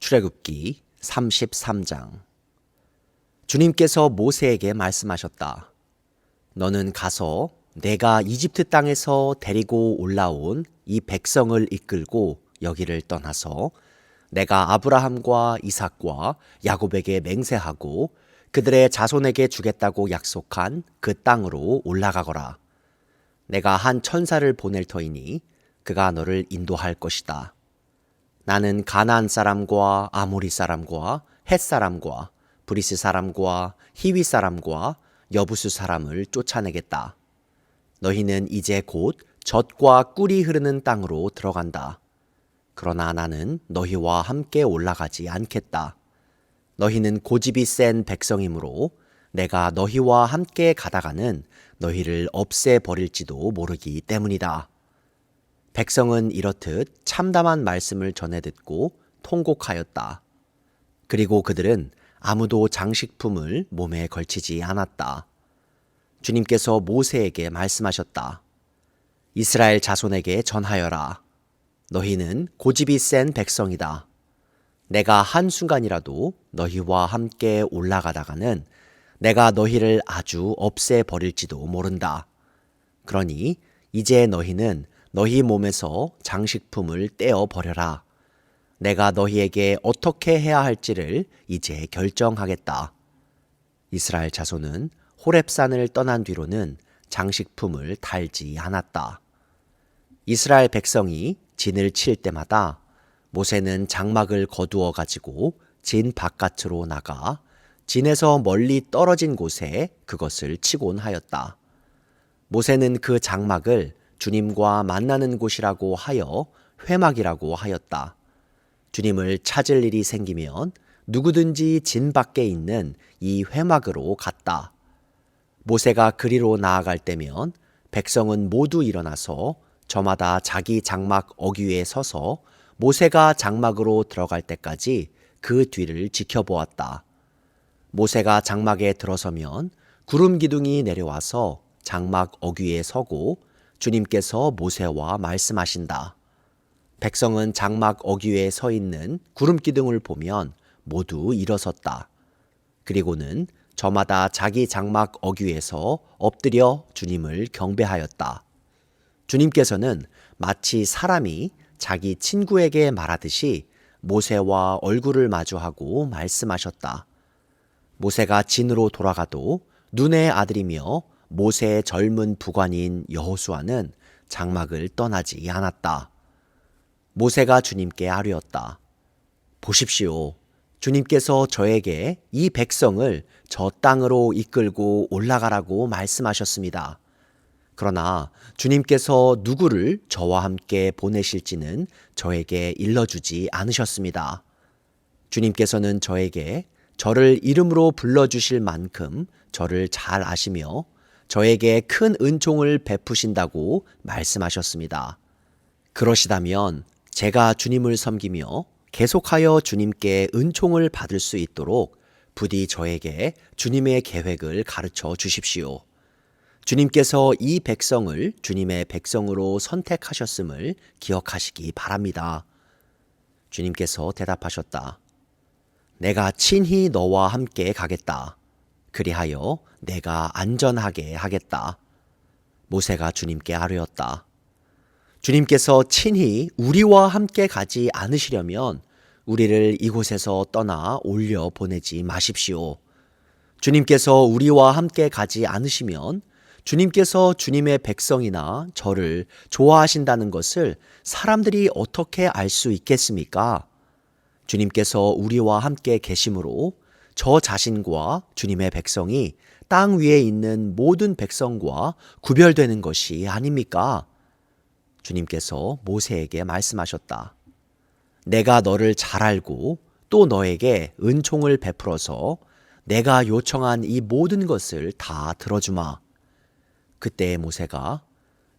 출애굽기 33장. 주님께서 모세에게 말씀하셨다. 너는 가서 내가 이집트 땅에서 데리고 올라온 이 백성을 이끌고 여기를 떠나서 내가 아브라함과 이삭과 야곱에게 맹세하고 그들의 자손에게 주겠다고 약속한 그 땅으로 올라가거라. 내가 한 천사를 보낼 터이니 그가 너를 인도할 것이다. 나는 가나안 사람과 아모리 사람과 헷 사람과 브리스 사람과 히위 사람과 여부수 사람을 쫓아내겠다. 너희는 이제 곧 젖과 꿀이 흐르는 땅으로 들어간다. 그러나 나는 너희와 함께 올라가지 않겠다. 너희는 고집이 센 백성이므로 내가 너희와 함께 가다가는 너희를 없애버릴지도 모르기 때문이다. 백성은 이렇듯 참담한 말씀을 전해 듣고 통곡하였다. 그리고 그들은 아무도 장식품을 몸에 걸치지 않았다. 주님께서 모세에게 말씀하셨다. 이스라엘 자손에게 전하여라. 너희는 고집이 센 백성이다. 내가 한순간이라도 너희와 함께 올라가다가는 내가 너희를 아주 없애버릴지도 모른다. 그러니 이제 너희는 너희 몸에서 장식품을 떼어버려라. 내가 너희에게 어떻게 해야 할지를 이제 결정하겠다. 이스라엘 자손은 호렙산을 떠난 뒤로는 장식품을 달지 않았다. 이스라엘 백성이 진을 칠 때마다 모세는 장막을 거두어 가지고 진 바깥으로 나가 진에서 멀리 떨어진 곳에 그것을 치곤 하였다. 모세는 그 장막을 주님과 만나는 곳이라고 하여 회막이라고 하였다. 주님을 찾을 일이 생기면 누구든지 진 밖에 있는 이 회막으로 갔다. 모세가 그리로 나아갈 때면 백성은 모두 일어나서 저마다 자기 장막 어귀에 서서 모세가 장막으로 들어갈 때까지 그 뒤를 지켜보았다. 모세가 장막에 들어서면 구름 기둥이 내려와서 장막 어귀에 서고 주님께서 모세와 말씀하신다. 백성은 장막 어귀에 서 있는 구름 기둥을 보면 모두 일어섰다. 그리고는 저마다 자기 장막 어귀에서 엎드려 주님을 경배하였다. 주님께서는 마치 사람이 자기 친구에게 말하듯이 모세와 얼굴을 마주하고 말씀하셨다. 모세가 진으로 돌아가도 눈의 아들이며 모세의 젊은 부관인 여호수아는 장막을 떠나지 않았다. 모세가 주님께 아뢰었다. 보십시오. 주님께서 저에게 이 백성을 저 땅으로 이끌고 올라가라고 말씀하셨습니다. 그러나 주님께서 누구를 저와 함께 보내실지는 저에게 일러주지 않으셨습니다. 주님께서는 저에게 저를 이름으로 불러주실 만큼 저를 잘 아시며 저에게 큰 은총을 베푸신다고 말씀하셨습니다. 그러시다면 제가 주님을 섬기며 계속하여 주님께 은총을 받을 수 있도록 부디 저에게 주님의 계획을 가르쳐 주십시오. 주님께서 이 백성을 주님의 백성으로 선택하셨음을 기억하시기 바랍니다. 주님께서 대답하셨다. 내가 친히 너와 함께 가겠다. 그리하여 내가 안전하게 하겠다. 모세가 주님께 아뢰었다. 주님께서 친히 우리와 함께 가지 않으시려면 우리를 이곳에서 떠나 올려 보내지 마십시오. 주님께서 우리와 함께 가지 않으시면 주님께서 주님의 백성이나 저를 좋아하신다는 것을 사람들이 어떻게 알 수 있겠습니까? 주님께서 우리와 함께 계심으로 저 자신과 주님의 백성이 땅 위에 있는 모든 백성과 구별되는 것이 아닙니까? 주님께서 모세에게 말씀하셨다. 내가 너를 잘 알고 또 너에게 은총을 베풀어서 내가 요청한 이 모든 것을 다 들어주마. 그때 모세가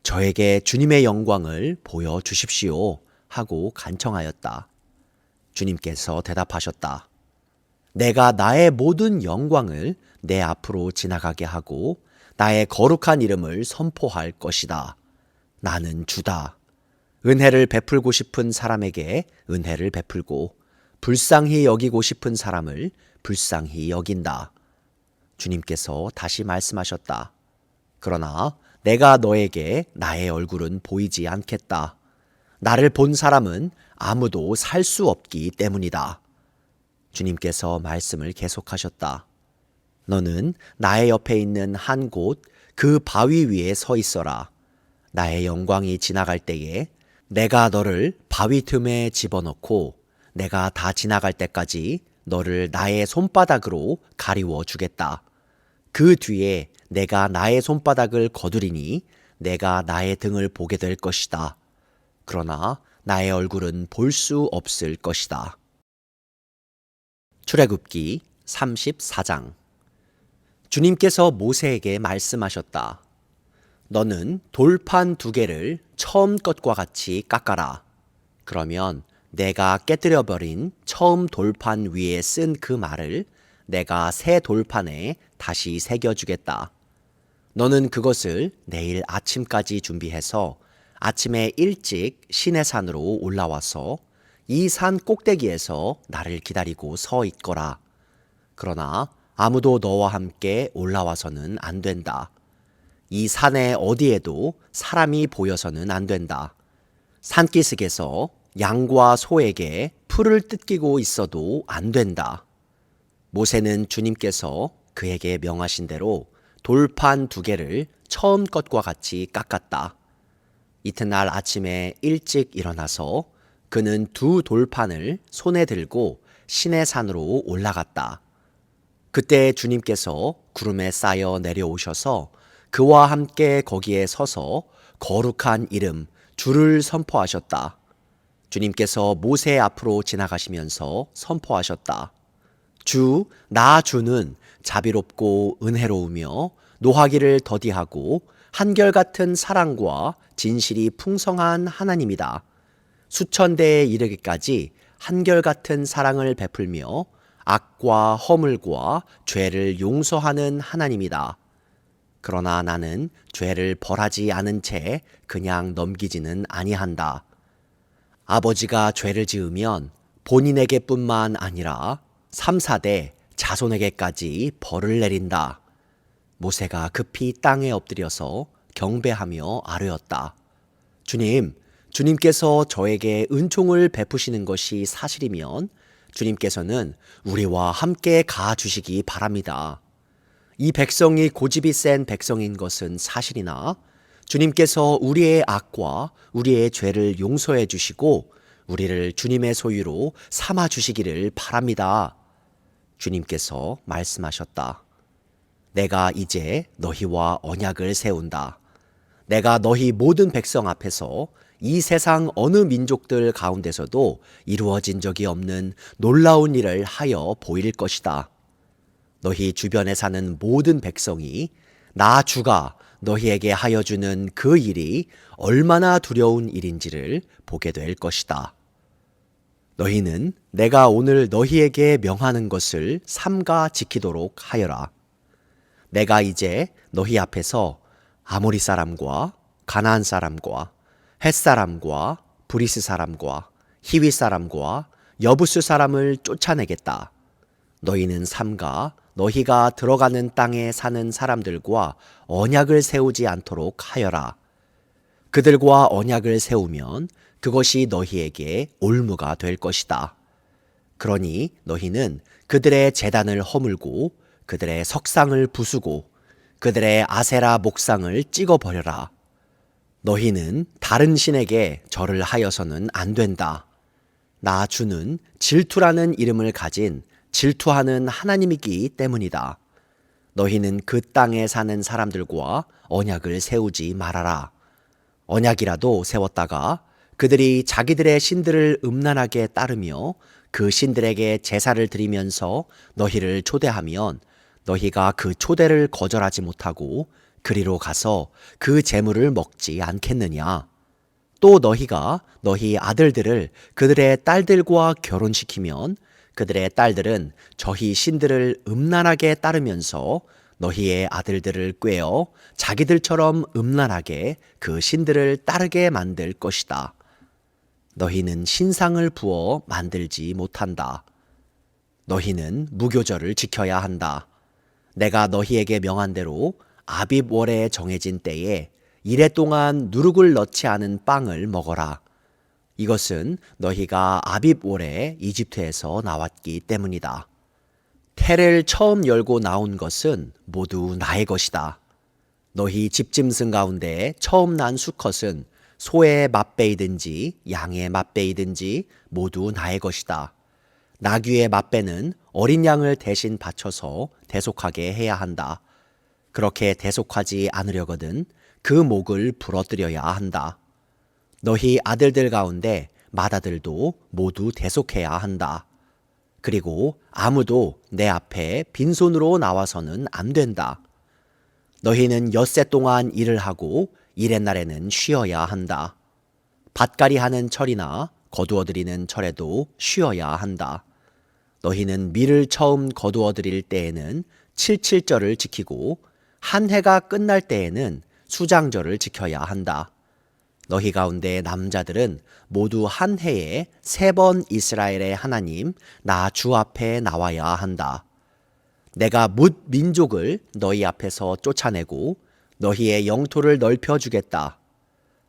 저에게 주님의 영광을 보여주십시오 하고 간청하였다. 주님께서 대답하셨다. 내가 나의 모든 영광을 내 앞으로 지나가게 하고 나의 거룩한 이름을 선포할 것이다. 나는 주다. 은혜를 베풀고 싶은 사람에게 은혜를 베풀고 불쌍히 여기고 싶은 사람을 불쌍히 여긴다. 주님께서 다시 말씀하셨다. 그러나 내가 너에게 나의 얼굴은 보이지 않겠다. 나를 본 사람은 아무도 살 수 없기 때문이다. 주님께서 말씀을 계속하셨다. 너는 나의 옆에 있는 한 곳 그 바위 위에 서 있어라. 나의 영광이 지나갈 때에 내가 너를 바위 틈에 집어넣고 내가 다 지나갈 때까지 너를 나의 손바닥으로 가리워 주겠다. 그 뒤에 내가 나의 손바닥을 거두리니 내가 나의 등을 보게 될 것이다. 그러나 나의 얼굴은 볼 수 없을 것이다. 출애굽기 34장. 주님께서 모세에게 말씀하셨다. 너는 돌판 2개를 처음 것과 같이 깎아라. 그러면 내가 깨뜨려버린 처음 돌판 위에 쓴 그 말을 내가 새 돌판에 다시 새겨주겠다. 너는 그것을 내일 아침까지 준비해서 아침에 일찍 시내산으로 올라와서 이 산 꼭대기에서 나를 기다리고 서 있거라. 그러나 아무도 너와 함께 올라와서는 안 된다. 이 산의 어디에도 사람이 보여서는 안 된다. 산기슭에서 양과 소에게 풀을 뜯기고 있어도 안 된다. 모세는 주님께서 그에게 명하신 대로 돌판 2개를 처음 것과 같이 깎았다. 이튿날 아침에 일찍 일어나서 그는 2 돌판을 손에 들고 시내산으로 올라갔다. 그때 주님께서 구름에 쌓여 내려오셔서 그와 함께 거기에 서서 거룩한 이름 주를 선포하셨다. 주님께서 모세 앞으로 지나가시면서 선포하셨다. 주, 나 주는 자비롭고 은혜로우며 노하기를 더디하고 한결같은 사랑과 진실이 풍성한 하나님이다. 수천 대에 이르기까지 한결같은 사랑을 베풀며 악과 허물과 죄를 용서하는 하나님이다. 그러나 나는 죄를 벌하지 않은 채 그냥 넘기지는 아니한다. 아버지가 죄를 지으면 본인에게뿐만 아니라 3, 4대 자손에게까지 벌을 내린다. 모세가 급히 땅에 엎드려서 경배하며 아뢰었다. 주님께서 저에게 은총을 베푸시는 것이 사실이면 주님께서는 우리와 함께 가주시기 바랍니다. 이 백성이 고집이 센 백성인 것은 사실이나 주님께서 우리의 악과 우리의 죄를 용서해 주시고 우리를 주님의 소유로 삼아 주시기를 바랍니다. 주님께서 말씀하셨다. 내가 이제 너희와 언약을 세운다. 내가 너희 모든 백성 앞에서 이 세상 어느 민족들 가운데서도 이루어진 적이 없는 놀라운 일을 하여 보일 것이다. 너희 주변에 사는 모든 백성이 나 주가 너희에게 하여 주는 그 일이 얼마나 두려운 일인지를 보게 될 것이다. 너희는 내가 오늘 너희에게 명하는 것을 삼가 지키도록 하여라. 내가 이제 너희 앞에서 아모리 사람과 가나안 사람과 헷 사람과 브리스 사람과 히위 사람과 여부스 사람을 쫓아내겠다. 너희는 삼가 너희가 들어가는 땅에 사는 사람들과 언약을 세우지 않도록 하여라. 그들과 언약을 세우면 그것이 너희에게 올무가 될 것이다. 그러니 너희는 그들의 제단을 허물고 그들의 석상을 부수고 그들의 아세라 목상을 찍어버려라. 너희는 다른 신에게 절을 하여서는 안 된다. 나 주는 질투라는 이름을 가진 질투하는 하나님이기 때문이다. 너희는 그 땅에 사는 사람들과 언약을 세우지 말아라. 언약이라도 세웠다가 그들이 자기들의 신들을 음란하게 따르며 그 신들에게 제사를 드리면서 너희를 초대하면 너희가 그 초대를 거절하지 못하고 그리로 가서 그 제물을 먹지 않겠느냐? 또 너희가 너희 아들들을 그들의 딸들과 결혼시키면 그들의 딸들은 저희 신들을 음란하게 따르면서 너희의 아들들을 꾀어 자기들처럼 음란하게 그 신들을 따르게 만들 것이다. 너희는 신상을 부어 만들지 못한다. 너희는 무교절을 지켜야 한다. 내가 너희에게 명한 대로 아빕 월에 정해진 때에 이래 동안 누룩을 넣지 않은 빵을 먹어라. 이것은 너희가 아빕 월에 이집트에서 나왔기 때문이다. 태를 처음 열고 나온 것은 모두 나의 것이다. 너희 집짐승 가운데 처음 난 수컷은 소의 맏배이든지 양의 맏배이든지 모두 나의 것이다. 나귀의 맏배는 어린 양을 대신 바쳐서 대속하게 해야 한다. 그렇게 대속하지 않으려거든 그 목을 부러뜨려야 한다. 너희 아들들 가운데 맏아들도 모두 대속해야 한다. 그리고 아무도 내 앞에 빈손으로 나와서는 안 된다. 너희는 엿새 동안 일을 하고 일의 날에는 쉬어야 한다. 밭갈이 하는 철이나 거두어들이는 철에도 쉬어야 한다. 너희는 밀을 처음 거두어들일 때에는 칠칠절을 지키고 한 해가 끝날 때에는 수장절을 지켜야 한다. 너희 가운데 남자들은 모두 한 해에 3번 이스라엘의 하나님 나 주 앞에 나와야 한다. 내가 뭇 민족을 너희 앞에서 쫓아내고 너희의 영토를 넓혀주겠다.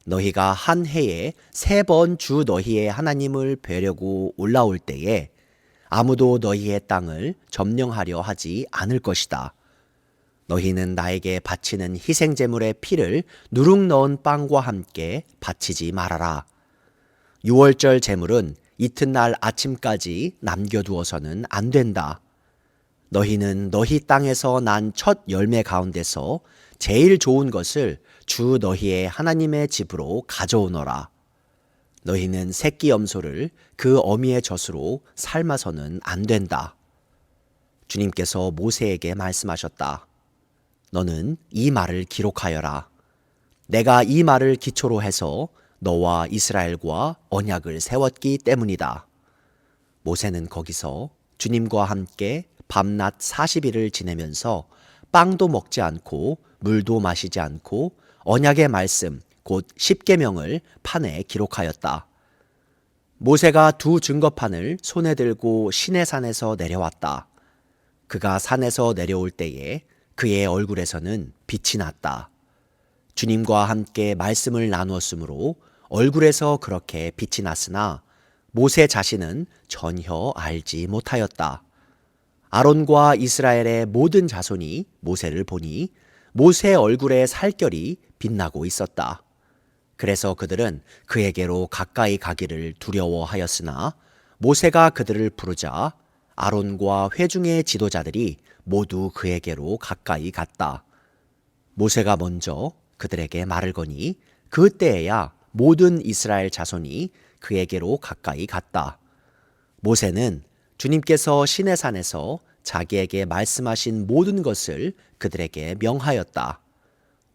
너희가 한 해에 3번 주 너희의 하나님을 뵈려고 올라올 때에 아무도 너희의 땅을 점령하려 하지 않을 것이다. 너희는 나에게 바치는 희생제물의 피를 누룩 넣은 빵과 함께 바치지 말아라. 유월절 제물은 이튿날 아침까지 남겨두어서는 안 된다. 너희는 너희 땅에서 난 첫 열매 가운데서 제일 좋은 것을 주 너희의 하나님의 집으로 가져오너라. 너희는 새끼 염소를 그 어미의 젖으로 삶아서는 안 된다. 주님께서 모세에게 말씀하셨다. 너는 이 말을 기록하여라. 내가 이 말을 기초로 해서 너와 이스라엘과 언약을 세웠기 때문이다. 모세는 거기서 주님과 함께 밤낮 40일을 지내면서 빵도 먹지 않고 물도 마시지 않고 언약의 말씀 곧 십계명을 판에 기록하였다. 모세가 2 증거판을 손에 들고 시내산에서 내려왔다. 그가 산에서 내려올 때에 그의 얼굴에서는 빛이 났다. 주님과 함께 말씀을 나누었으므로 얼굴에서 그렇게 빛이 났으나 모세 자신은 전혀 알지 못하였다. 아론과 이스라엘의 모든 자손이 모세를 보니 모세 얼굴의 살결이 빛나고 있었다. 그래서 그들은 그에게로 가까이 가기를 두려워하였으나 모세가 그들을 부르자 아론과 회중의 지도자들이 모두 그에게로 가까이 갔다. 모세가 먼저 그들에게 말을 거니 그때에야 모든 이스라엘 자손이 그에게로 가까이 갔다. 모세는 주님께서 시내산에서 자기에게 말씀하신 모든 것을 그들에게 명하였다.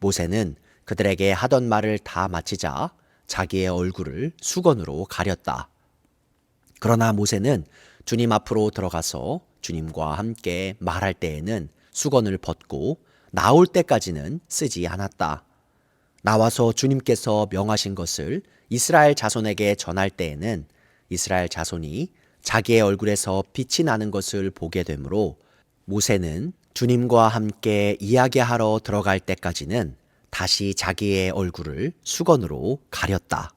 모세는 그들에게 하던 말을 다 마치자 자기의 얼굴을 수건으로 가렸다. 그러나 모세는 주님 앞으로 들어가서 주님과 함께 말할 때에는 수건을 벗고 나올 때까지는 쓰지 않았다. 나와서 주님께서 명하신 것을 이스라엘 자손에게 전할 때에는 이스라엘 자손이 자기의 얼굴에서 빛이 나는 것을 보게 되므로 모세는 주님과 함께 이야기하러 들어갈 때까지는 다시 자기의 얼굴을 수건으로 가렸다.